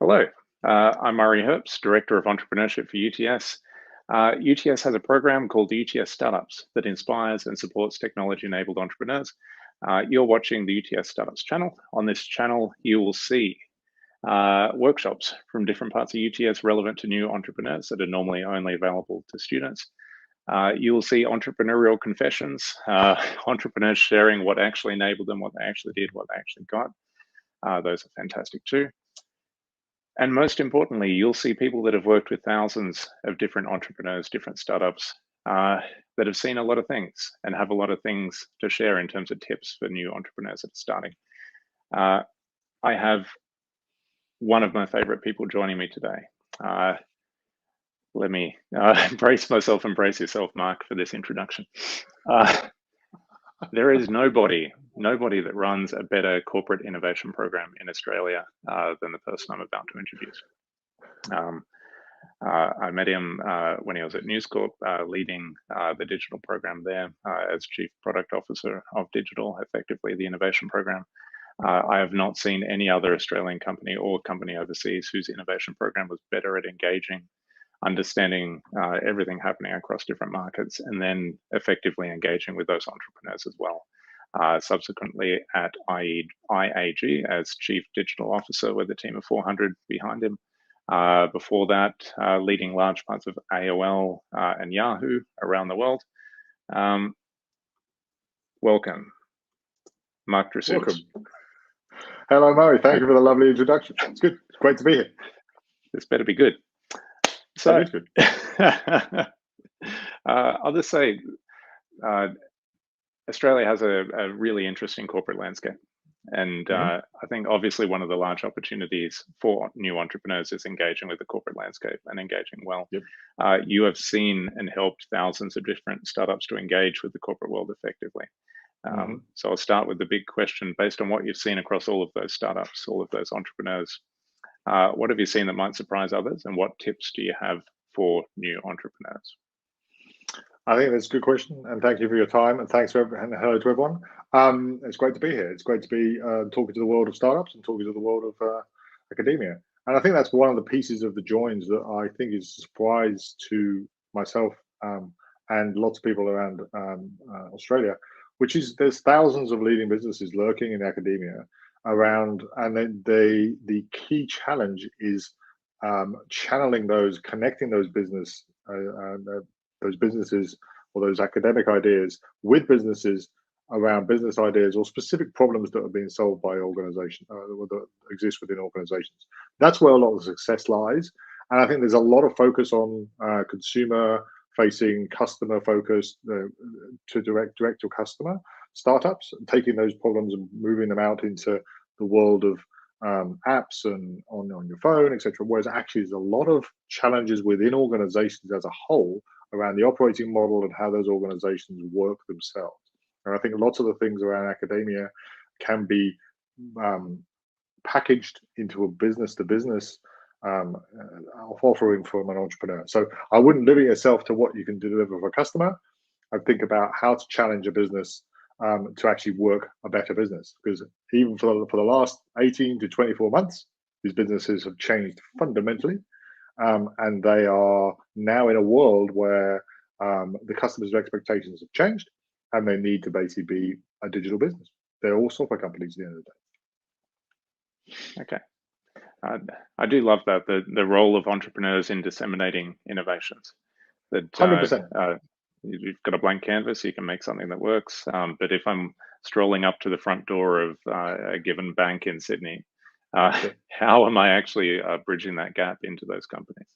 Hello, I'm Murray Herbst, Director of Entrepreneurship for UTS. UTS has a program called the UTS Startups that inspires and supports technology-enabled entrepreneurs. You're watching the UTS Startups channel. On this channel, you will see workshops from different parts of UTS relevant to new entrepreneurs that are normally only available to students. You will see entrepreneurial confessions, entrepreneurs sharing what actually enabled them, what they actually did, what they actually got. Those are fantastic too. And most importantly, you'll see people that have worked with thousands of different entrepreneurs, different startups, that have seen a lot of things and have a lot of things to share in terms of tips for new entrepreneurs that are starting. I have one of my favorite people joining me today. Let me brace myself and brace yourself, Mark, for this introduction. There is nobody that runs a better corporate innovation program in Australia than the person I'm about to introduce. I met him when he was at News Corp, leading the digital program there as Chief Product Officer of Digital, effectively the innovation program. I have not seen any other Australian company or company overseas whose innovation program was better at engaging, understanding everything happening across different markets, and then effectively engaging with those entrepreneurs as well. Subsequently at IAG as Chief Digital Officer with a team of 400 behind him. Before that, leading large parts of AOL and Yahoo around the world. Welcome, Mark Drasutis. Welcome. Hello, Murray. Thank you for the lovely introduction. It's good. It's great to be here. This better be good. So, good. I'll just say, Australia has a really interesting corporate landscape. And I think obviously one of the large opportunities for new entrepreneurs is engaging with the corporate landscape and engaging well. Yep. You have seen and helped thousands of different startups to engage with the corporate world effectively. So I'll start with the big question, based on what you've seen across all of those startups, all of those entrepreneurs. What have you seen that might surprise others, and what tips do you have for new entrepreneurs? I think that's a good question, and thank you for your time, and thanks and hello to everyone. It's great to be here. It's great to be talking to the world of startups and talking to the world of academia. And I think that's one of the pieces of the joins that I think is a surprise to myself and lots of people around Australia, which is there's thousands of leading businesses lurking in academia around, and then the key challenge is channeling those, connecting those businesses or those academic ideas with businesses around business ideas or specific problems that are being solved by organizations that exist within organizations. That's where a lot of the success lies, and I think there's a lot of focus on consumer-facing, customer-focused to direct to customer startups, and taking those problems and moving them out into the world of apps and on your phone, etc. Whereas actually there's a lot of challenges within organizations as a whole around the operating model and how those organizations work themselves. And I think lots of the things around academia can be packaged into a business-to-business offering from an entrepreneur. So I wouldn't limit yourself to what you can deliver for a customer. I'd think about how to challenge a business to actually work a better business, because even for the last 18 to 24 months, these businesses have changed fundamentally, and they are now in a world where the customers' expectations have changed, and they need to basically be a digital business. They're all software companies at the end of the day. Okay. I do love that, the role of entrepreneurs in disseminating innovations. That 100%. You've got a blank canvas, you can make something that works. But if I'm strolling up to the front door of a given bank in Sydney, how am I actually bridging that gap into those companies?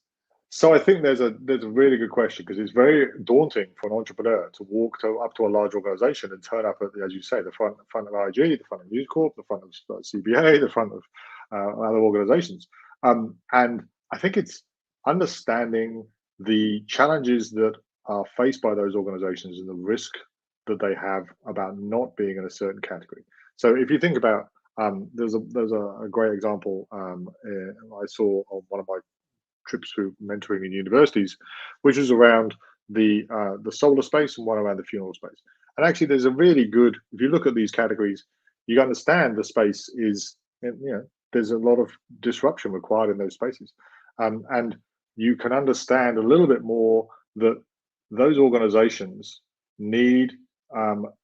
So I think there's a really good question, because it's very daunting for an entrepreneur to walk up to a large organization and turn up at, as you say, the front of IAG, the front of News Corp, the front of CBA, the front of other organizations. And I think it's understanding the challenges that are faced by those organizations and the risk that they have about not being in a certain category. So if you think about, there's a great example I saw on one of my trips through mentoring in universities, which is around the solar space and one around the funeral space. And actually, there's a really good, if you look at these categories, you understand the space is, there's a lot of disruption required in those spaces, and you can understand a little bit more that those organizations need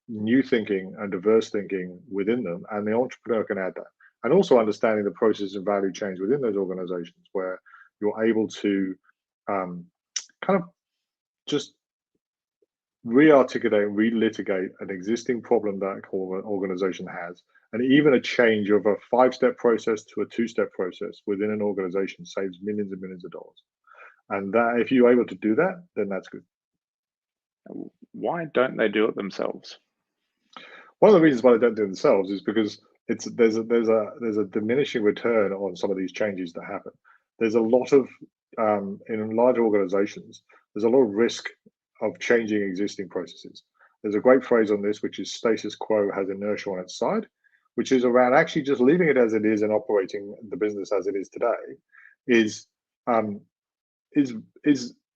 new thinking and diverse thinking within them, and the entrepreneur can add that. And also understanding the process and value chains within those organizations, where you're able to kind of just re-articulate and relitigate an existing problem that an organization has, and even a change of a 5-step process to a 2-step process within an organization saves millions and millions of dollars. And that, if you're able to do that, then that's good. Why don't they do it themselves? One of the reasons why they don't do it themselves is because there's a diminishing return on some of these changes that happen. There's a lot of in large organizations, there's a lot of risk of changing existing processes. There's a great phrase on this, which is status quo has inertia on its side, which is around actually just leaving it as it is and operating the business as it is today is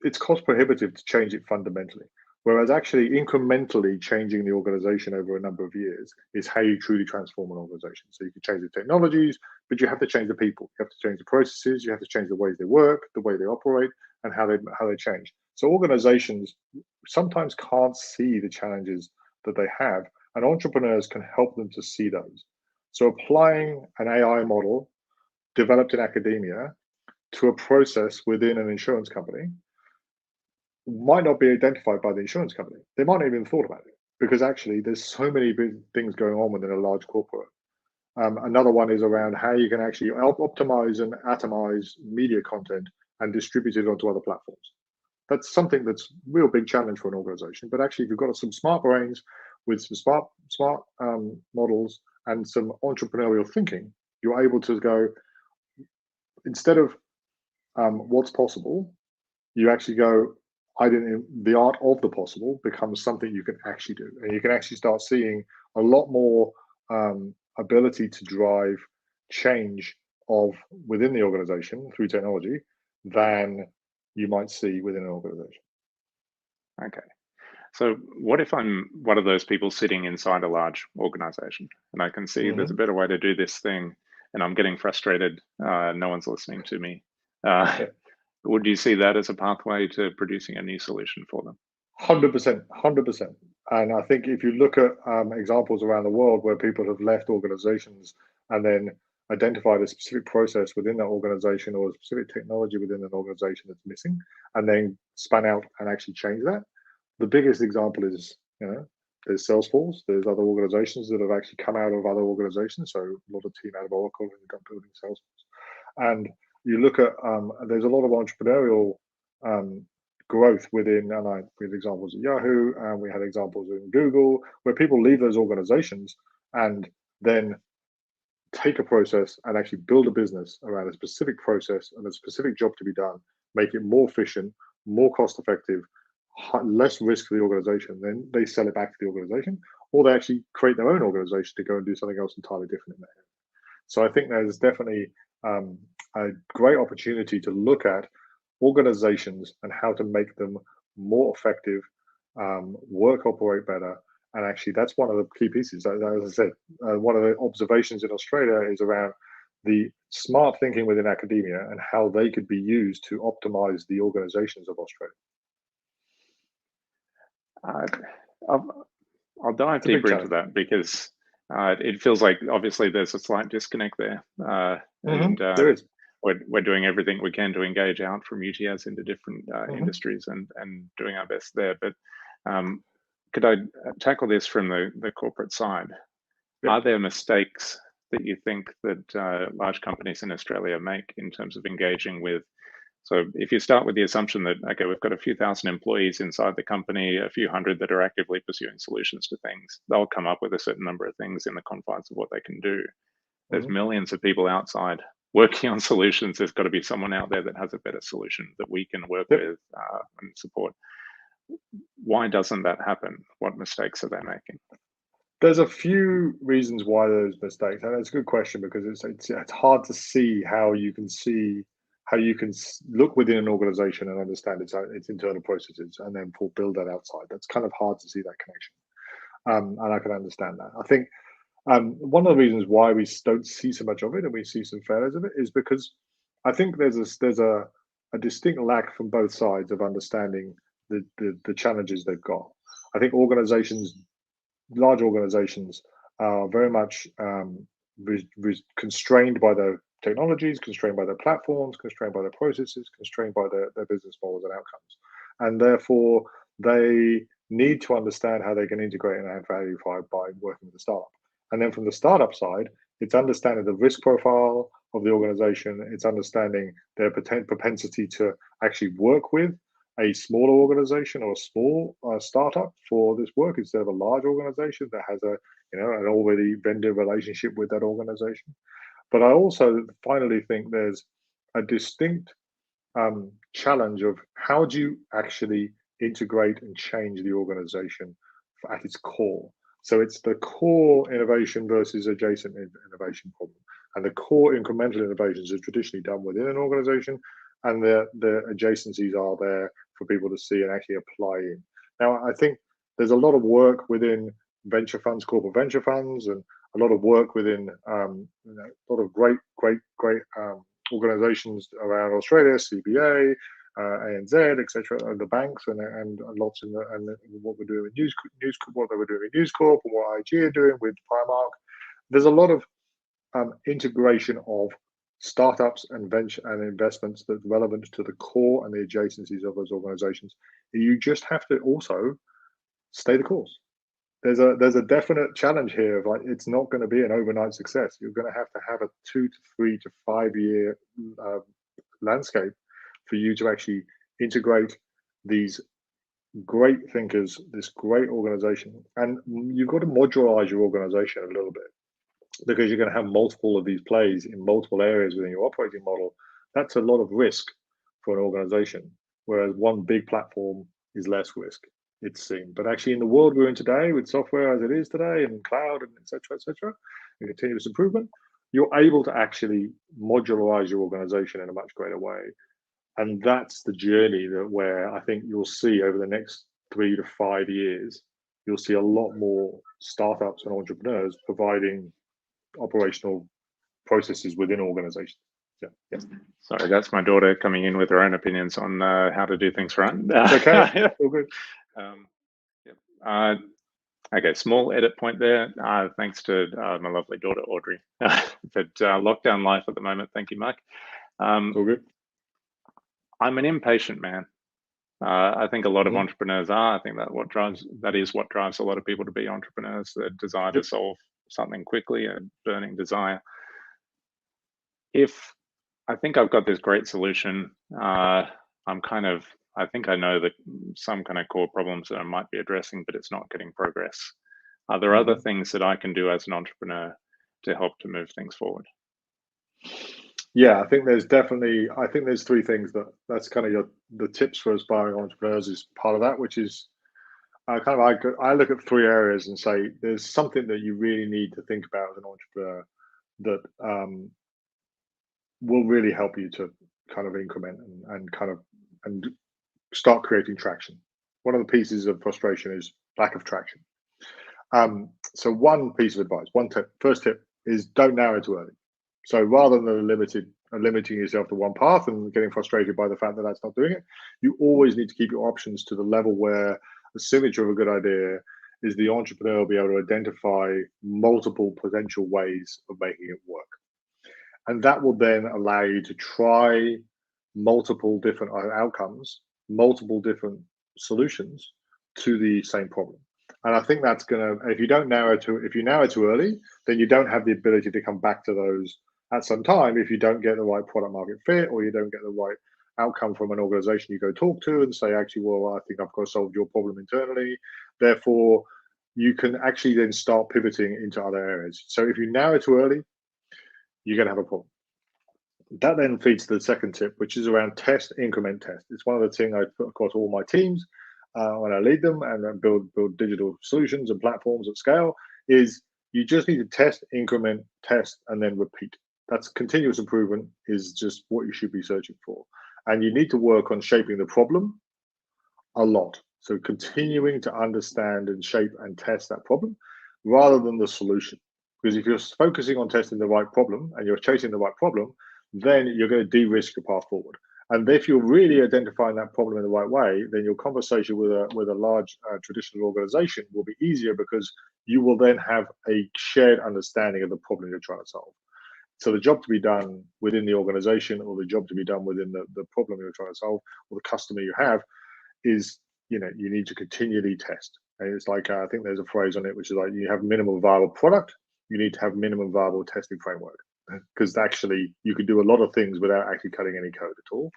it's cost prohibitive to change it fundamentally. Whereas actually incrementally changing the organization over a number of years is how you truly transform an organization. So you can change the technologies, but you have to change the people. You have to change the processes. You have to change the ways they work, the way they operate, and how they change. So organizations sometimes can't see the challenges that they have, and entrepreneurs can help them to see those. So applying an AI model developed in academia to a process within an insurance company might not be identified by the insurance company. They might not even thought about it, because actually there's so many big things going on within a large corporate. Another one is around how you can actually optimize and atomize media content and distribute it onto other platforms. That's something that's a real big challenge for an organization. But actually, if you've got some smart brains with some smart models and some entrepreneurial thinking, you're able to go, instead of what's possible, you actually go, the art of the possible becomes something you can actually do. And you can actually start seeing a lot more ability to drive change within the organization through technology than you might see within an organization. Okay. So what if I'm one of those people sitting inside a large organization and I can see there's a better way to do this thing and I'm getting frustrated, no one's listening to me. Would you see that as a pathway to producing a new solution for them? 100%, 100%. And I think if you look at examples around the world where people have left organizations and then identified a specific process within that organization or a specific technology within an organization that's missing, and then spun out and actually changed that, the biggest example is, there's Salesforce. There's other organizations that have actually come out of other organizations. So a lot of team out of Oracle and got building Salesforce. And you look at, there's a lot of entrepreneurial growth within, and we had examples at Yahoo, and we had examples in Google, where people leave those organizations and then take a process and actually build a business around a specific process and a specific job to be done, make it more efficient, more cost effective, less risk for the organization. Then they sell it back to the organization, or they actually create their own organization to go and do something else entirely different in that area. So I think there's definitely a great opportunity to look at organizations and how to make them more effective, operate better. And actually, that's one of the key pieces. As I said, one of the observations in Australia is around the smart thinking within academia and how they could be used to optimize the organizations of Australia. I'll dive deeper into that because it feels like obviously there's a slight disconnect there. There is. We're doing everything we can to engage out from UTS into different industries and doing our best there. But could I tackle this from the corporate side? Yep. Are there mistakes that you think that large companies in Australia make in terms of engaging with? So if you start with the assumption that, okay, we've got a few thousand employees inside the company, a few hundred that are actively pursuing solutions to things, they'll come up with a certain number of things in the confines of what they can do. There's millions of people outside working on solutions. There's got to be someone out there that has a better solution that we can work with and support. Why doesn't that happen? What mistakes are they making? There's a few reasons why there's mistakes, and it's a good question because it's hard to see how you can look within an organization and understand its internal processes and then build that outside. That's kind of hard to see that connection, and I can understand that. I think One of the reasons why we don't see so much of it and we see some failures of it is because I think there's a distinct lack from both sides of understanding the challenges they've got. I think large organizations are very much constrained by their technologies, constrained by their platforms, constrained by their processes, constrained by their business models and outcomes. And therefore, they need to understand how they can integrate and add value by working with a startup. And then from the startup side, it's understanding the risk profile of the organization. It's understanding their propensity to actually work with a smaller organization or a small startup for this work instead of a large organization that has an already vendor relationship with that organization. But I also finally think there's a distinct challenge of how do you actually integrate and change the organization at its core. So it's the core innovation versus adjacent innovation problem. And the core incremental innovations are traditionally done within an organization, and the adjacencies are there for people to see and actually apply in. Now, I think there's a lot of work within venture funds, corporate venture funds, and a lot of work within a lot of great organizations around Australia, CBA, ANZ, etc., the banks, and lots in and what we're doing with News what they were doing with News Corp, and what IAG are doing with Primark. There's a lot of integration of startups and venture and investments that's relevant to the core and the adjacencies of those organizations. You just have to also stay the course. There's a definite challenge here of like it's not going to be an overnight success. You're going to have a 2 to 3 to 5 year landscape for you to actually integrate these great thinkers, this great organization, and you've got to modularize your organization a little bit because you're going to have multiple of these plays in multiple areas within your operating model. That's a lot of risk for an organization, whereas one big platform is less risk, it's seen. But actually, in the world we're in today, with software as it is today, and cloud, and et cetera, and continuous improvement, you're able to actually modularize your organization in a much greater way. And that's the journey where I think you'll see over the next 3 to 5 years, you'll see a lot more startups and entrepreneurs providing operational processes within organizations. Yeah. Sorry, that's my daughter coming in with her own opinions on how to do things right. Okay, all good. Okay, small edit point there. Thanks to my lovely daughter, Audrey. But lockdown life at the moment. Thank you, Mark. All good. I'm an impatient man. I think a lot of entrepreneurs are. I think that is what drives a lot of people to be entrepreneurs, the desire to solve something quickly, a burning desire. If I think I've got this great solution, I think I know some kind of core problems that I might be addressing, but it's not getting progress. Are there other things that I can do as an entrepreneur to help to move things forward? Yeah, I think there's 3 things that's kind of the tips for aspiring entrepreneurs is part of that, which is I look at 3 areas and say there's something that you really need to think about as an entrepreneur that will really help you to kind of increment and start creating traction. One of the pieces of frustration is lack of traction. So one piece of advice, first tip is don't narrow too early. So rather than limiting yourself to one path and getting frustrated by the fact that that's not doing it, you always need to keep your options to the level where the signature of a good idea is the entrepreneur will be able to identify multiple potential ways of making it work. And that will then allow you to try multiple different outcomes, multiple different solutions to the same problem. And I think that's if you narrow too early, then you don't have the ability to come back to those at some time if you don't get the right product market fit or you don't get the right outcome from an organization you go talk to and say, actually, well, I think I've got to solve your problem internally. Therefore, you can actually then start pivoting into other areas. So if you narrow too early, you're going to have a problem. That then feeds to the second tip, which is around test, increment, test. It's one of the things I put across all my teams when I lead them and build digital solutions and platforms at scale, is you just need to test, increment, test, and then repeat. That's continuous improvement is just what you should be searching for. And you need to work on shaping the problem a lot. So continuing to understand and shape and test that problem rather than the solution. Because if you're focusing on testing the right problem and you're chasing the right problem, then you're going to de-risk your path forward. And if you're really identifying that problem in the right way, then your conversation with a large traditional organization will be easier, because you will then have a shared understanding of the problem you're trying to solve. So the job to be done within the organization, or the job to be done within the problem you're trying to solve, or the customer you have, is, you need to continually test. And it's like, I think there's a phrase on it which is like, you have minimum viable product, you need to have minimum viable testing framework, because actually you can do a lot of things without actually cutting any code at all.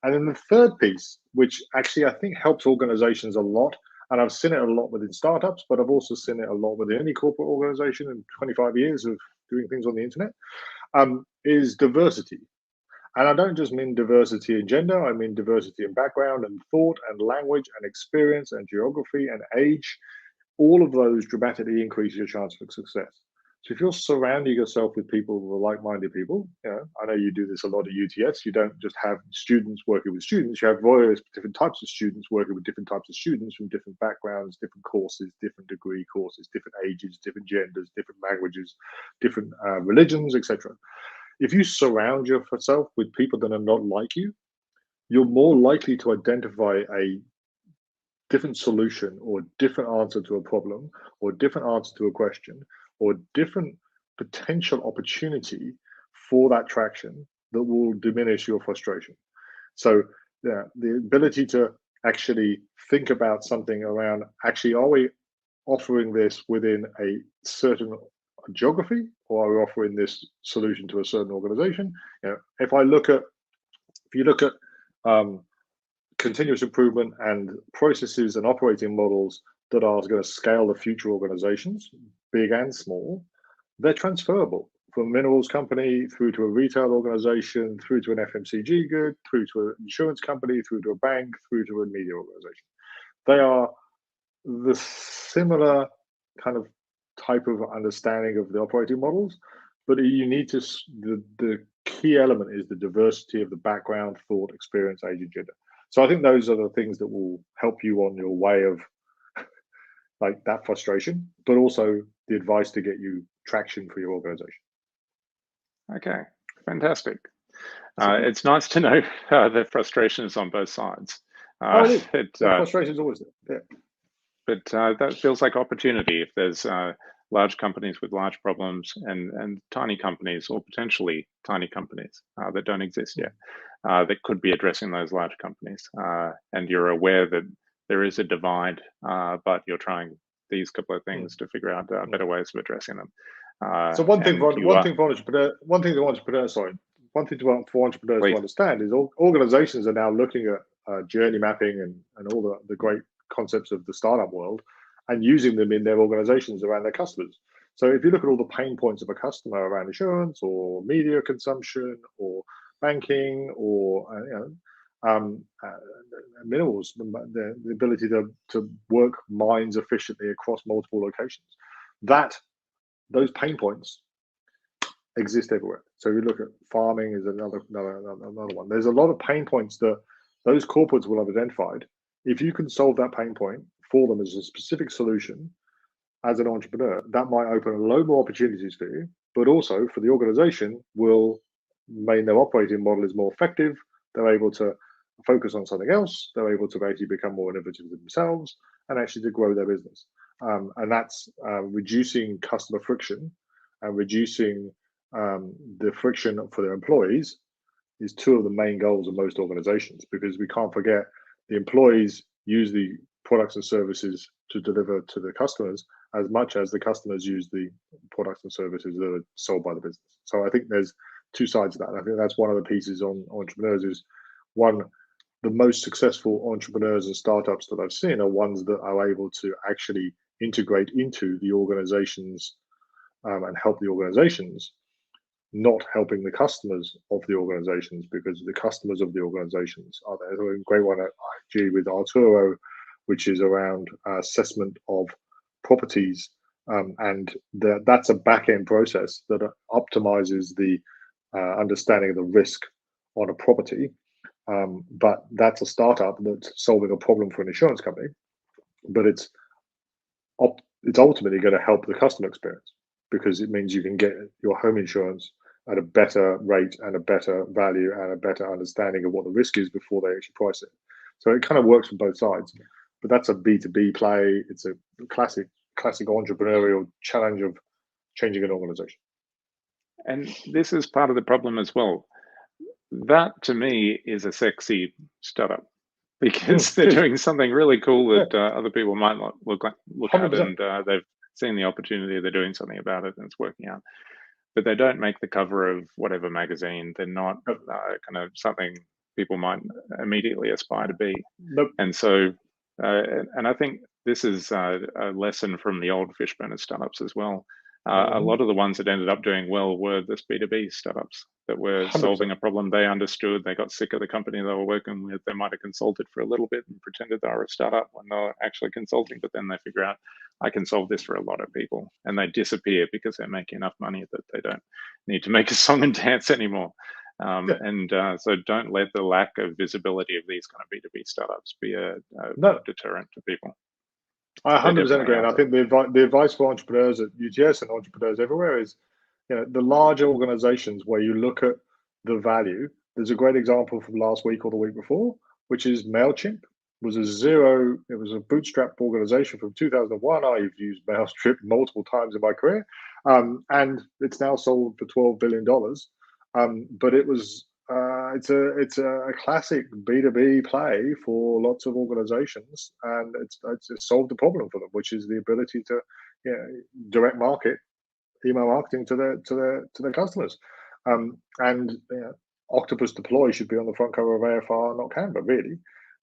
And then the third piece, which actually I think helps organizations a lot, and I've seen it a lot within startups, but I've also seen it a lot within any corporate organization in 25 years of doing things on the internet, is diversity. And I don't just mean diversity in gender, I mean diversity in background and thought and language and experience and geography and age. All of those dramatically increase your chance of success. So if you're surrounding yourself with people who are like-minded people, I know you do this a lot at UTS. You don't just have students working with students. You have various different types of students working with different types of students from different backgrounds, different courses, different degree courses, different ages, different genders, different languages, different religions, etc. If you surround yourself with people that are not like you, you're more likely to identify a different solution or different answer to a problem or different answer to a question or different potential opportunity for that traction that will diminish your frustration. So the ability to actually think about something around, actually, are we offering this within a certain geography, or are we offering this solution to a certain organization? If you look at continuous improvement and processes and operating models that are going to scale the future organizations, big and small, they're transferable from a minerals company through to a retail organization, through to an FMCG good, through to an insurance company, through to a bank, through to a media organization. They are the similar kind of type of understanding of the operating models, but you need to, the key element is the diversity of the background, thought, experience, age, and gender. So I think those are the things that will help you on your way of like that frustration, but also the advice to get you traction for your organization. Okay, fantastic. It's nice to know the frustrations on both sides. Frustration is always there. Yeah. But that feels like opportunity if there's large companies with large problems and tiny companies, or potentially tiny companies that don't exist yet, that could be addressing those large companies. And you're aware that there is a divide, but you're trying these couple of things to figure out better ways of addressing them. So one thing for entrepreneurs to understand is organizations are now looking at journey mapping and all the great concepts of the startup world and using them in their organizations around their customers. So if you look at all the pain points of a customer around insurance or media consumption or banking or minerals, the ability to work mines efficiently across multiple locations, those pain points exist everywhere. So you look at farming is another one. There's a lot of pain points that those corporates will have identified. If you can solve that pain point for them as a specific solution, as an entrepreneur, that might open a load more opportunities for you, but also for the organization will mean their operating model is more effective. They're able to focus on something else. They're able to actually become more innovative themselves and actually to grow their business. And that's reducing customer friction and reducing the friction for their employees is two of the main goals of most organizations, because we can't forget the employees use the products and services to deliver to the customers as much as the customers use the products and services that are sold by the business. So I think there's two sides of that. And I think that's one of the pieces on entrepreneurs is, one, the most successful entrepreneurs and startups that I've seen are ones that are able to actually integrate into the organizations and help the organizations, not helping the customers of the organizations, because the customers of the organizations are there. There's a great one at IAG with Arturo, which is around assessment of properties, and that's a back-end process that optimizes the understanding of the risk on a property. But that's a startup that's solving a problem for an insurance company, but it's ultimately going to help the customer experience. because it means you can get your home insurance at a better rate and a better value and a better understanding of what the risk is before they actually price it. So it kind of works from both sides. But that's a B2B play. It's a classic entrepreneurial challenge of changing an organization. And this is part of the problem as well. That to me is a sexy startup, because they're doing something really cool that other people might not look at, 100%. and they've seen the opportunity, they're doing something about it, and it's working out. But they don't make the cover of whatever magazine. They're not kind of something people might immediately aspire to be. Nope. And so, and I think this is a lesson from the old Fishburner startups as well. A lot of the ones that ended up doing well were this B2B startups that were 100%. solving a problem they understood. They got sick of the company they were working with. They might have consulted for a little bit and pretended they were a startup when they were actually consulting, but then they figure out, I can solve this for a lot of people. And they disappear because they're making enough money that they don't need to make a song and dance anymore. And so don't let the lack of visibility of these kind of B2B startups be a deterrent to people. I 100% agree. And I think the advice for entrepreneurs at UTS and entrepreneurs everywhere is, the larger organizations where you look at the value. There's a great example from last week or the week before, which is MailChimp. It was a bootstrap organization from 2001. I've used MailChimp multiple times in my career. And it's now sold for $12 billion. But it's a classic B2B play for lots of organizations, and it's solved the problem for them, which is the ability to direct market email marketing to their customers. And Octopus Deploy should be on the front cover of AFR, not Canva, really.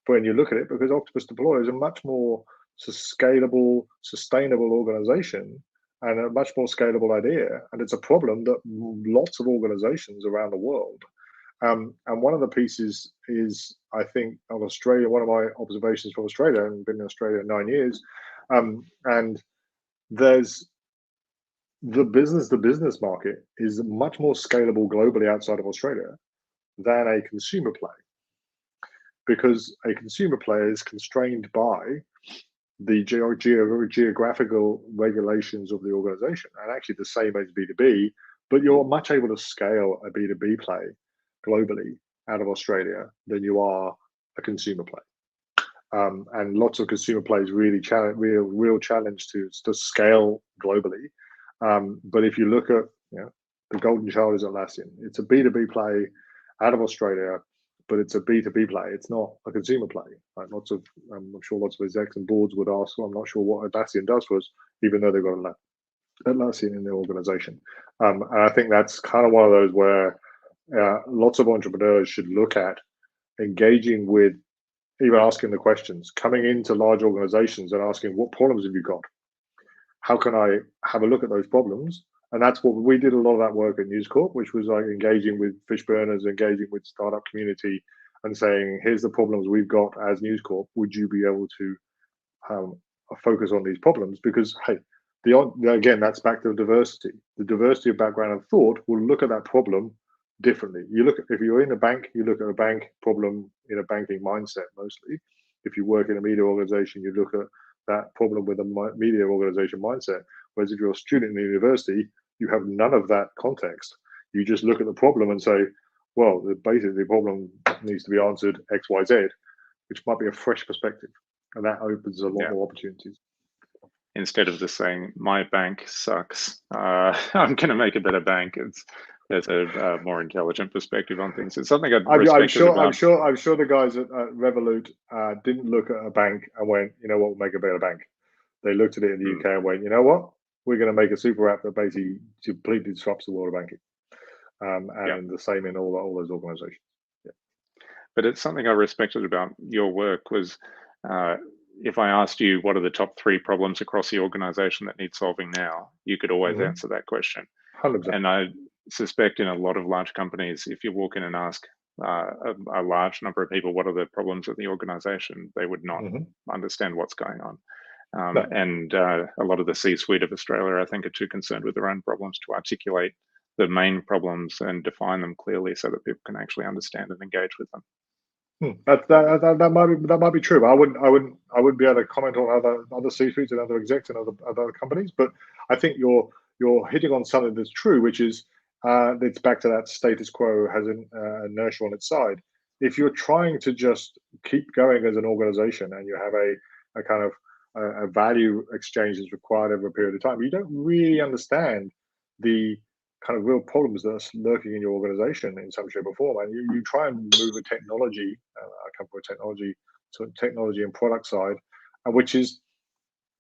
But when you look at it, because Octopus Deploy is a much more scalable, sustainable organization and a much more scalable idea, and it's a problem that lots of organizations around the world. And one of the pieces is, I think, of Australia. One of my observations from Australia, and been in Australia 9 years, and there's the business market is much more scalable globally outside of Australia than a consumer play, because a consumer play is constrained by the geographical regulations of the organization, and actually the same as B2B, but you're much able to scale a B2B play globally out of Australia than you are a consumer play. And lots of consumer plays really real challenge to scale globally. But if you look at the golden child is Atlassian. It's a B2B play out of Australia, but it's a B2B play. It's not a consumer play. Like I'm sure lots of execs and boards would ask, well, I'm not sure what Atlassian does for us, even though they've got Atlassian in their organization. And I think that's kind of one of those where lots of entrepreneurs should look at engaging with, even asking the questions, coming into large organizations and asking, what problems have you got? How can I have a look at those problems? And that's what we did a lot of that work at News Corp, which was like engaging with Fishburners, engaging with startup community, and saying, here's the problems we've got as News Corp. Would you be able to focus on these problems? Because, hey, again, that's back to diversity. The diversity of background and thought will look at that problem differently. If you're in a bank, you look at a bank problem in a banking mindset mostly. If you work in a media organization, you look at that problem with a media organization mindset. Whereas if you're a student in the university, you have none of that context. You just look at the problem and say, well, basically the problem needs to be answered X, Y, Z, which might be a fresh perspective. And that opens a lot more opportunities. Instead of just saying, my bank sucks, I'm going to make a better bank. There's a more intelligent perspective on things. It's something I'm sure the guys at Revolut didn't look at a bank and went, you know what, we'll make a better bank. They looked at it in the UK and went, you know what, we're going to make a super app that basically completely disrupts the world of banking. And the same in all those organizations. Yeah. But it's something I respected about your work was, if I asked you what are the top 3 problems across the organization that need solving now, you could always answer that question. 100%. And I suspect in a lot of large companies, if you walk in and ask a large number of people what are the problems of the organization, they would not understand what's going on. And a lot of the C-suite of Australia, I think, are too concerned with their own problems to articulate the main problems and define them clearly so that people can actually understand and engage with them. That might be true. I wouldn't be able to comment on other C-suites and other execs and other companies, but I think you're hitting on something that's true, which is it's back to that status quo has an inertia on its side. If you're trying to just keep going as an organization and you have a kind of a value exchange that's required over a period of time, you don't really understand the kind of real problems that are lurking in your organization in some shape or form. And you try and move a technology, I come from a technology and product side, which is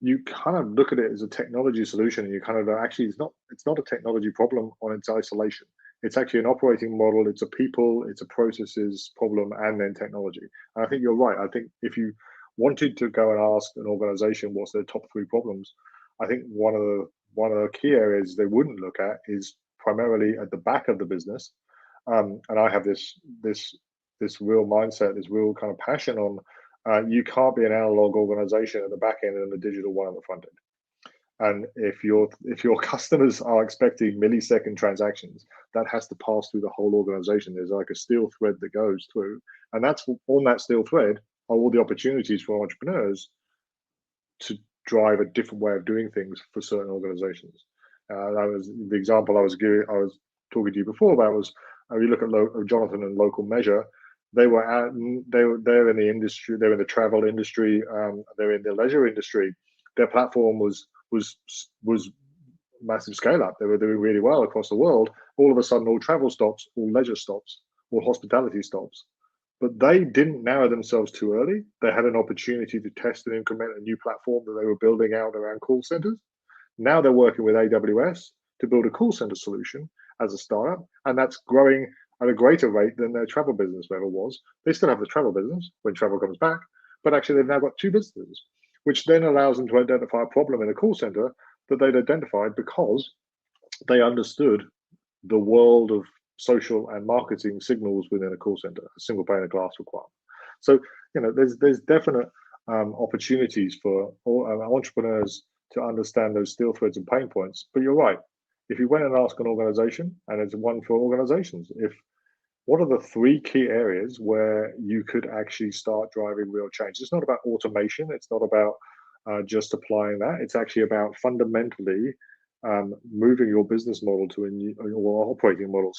you kind of look at it as a technology solution, and you kind of actually it's not a technology problem on its isolation. It's actually an operating model, it's a people, it's a processes problem, and then technology. And I think you're right. I think if you wanted to go and ask an organization what's their top 3 problems, I think one of the key areas they wouldn't look at is primarily at the back of the business. And I have this real mindset, this real kind of passion on you can't be an analog organization at the back end and a digital one at the front end. And if your customers are expecting millisecond transactions, that has to pass through the whole organization. There's like a steel thread that goes through, and that's on that steel thread are all the opportunities for entrepreneurs to drive a different way of doing things for certain organizations. That was the example I was talking to you before about. Was you look at Jonathan and Local Measure. They're in the industry. They're in the travel industry. They're in the leisure industry. Their platform was massive scale up. They were doing really well across the world. All of a sudden, all travel stops, all leisure stops, all hospitality stops. But they didn't narrow themselves too early. They had an opportunity to test and implement a new platform that they were building out around call centers. Now they're working with AWS to build a call center solution as a startup, and that's growing at a greater rate than their travel business ever was. They still have the travel business when travel comes back, but actually they've now got 2 businesses, which then allows them to identify a problem in a call center that they'd identified because they understood the world of social and marketing signals within a call center, a single pane of glass requirement. So, there's definite opportunities for entrepreneurs to understand those steel threads and pain points. But you're right. If you went and asked an organization, and it's one for organizations, what are the 3 key areas where you could actually start driving real change? It's not about automation. It's not about just applying that. It's actually about fundamentally moving your business model to a new operating model,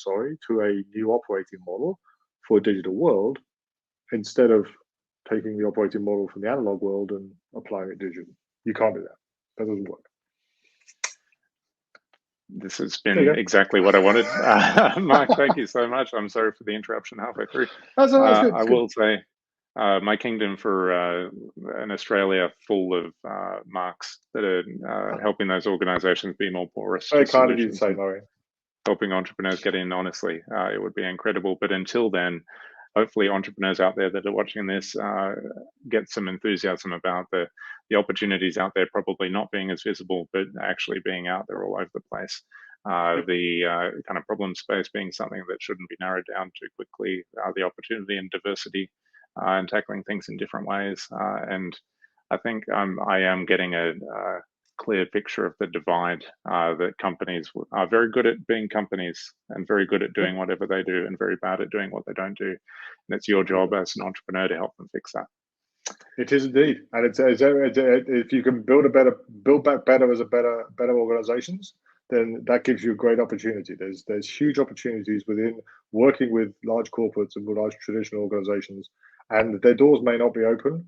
to a new operating model for a digital world, instead of taking the operating model from the analog world and applying it digital. You can't do that. That doesn't work. This has been exactly what I wanted. Mark, thank you so much. I'm sorry for the interruption halfway through. That's good. I will say, my kingdom for an Australia full of Marks that are helping those organizations be more porous. Very kind of you to say, Murray. Helping entrepreneurs get in, honestly, it would be incredible. But until then, hopefully entrepreneurs out there that are watching this get some enthusiasm about the opportunities out there, probably not being as visible, but actually being out there all over the place. The kind of problem space being something that shouldn't be narrowed down too quickly, the opportunity and diversity and tackling things in different ways. And I think I am getting a clear picture of the divide that companies are very good at being companies and very good at doing whatever they do and very bad at doing what they don't do. And it's your job as an entrepreneur to help them fix that. It is indeed, and it's if you can build back better as better organizations, then that gives you a great opportunity. There's huge opportunities within working with large corporates and large traditional organizations, and their doors may not be open.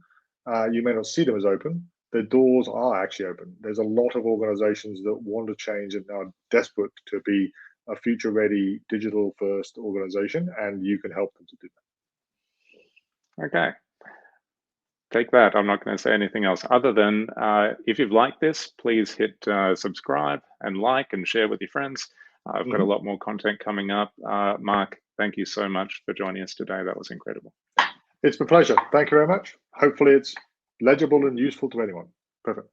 You may not see them as open. The doors are actually open. There's a lot of organizations that want to change and are desperate to be a future-ready, digital-first organization, and you can help them to do that. Okay. Take that. I'm not going to say anything else other than if you've liked this, please hit subscribe and like and share with your friends. I've got a lot more content coming up. Mark, thank you so much for joining us today. That was incredible. It's my pleasure. Thank you very much. Hopefully it's legible and useful to anyone. Perfect.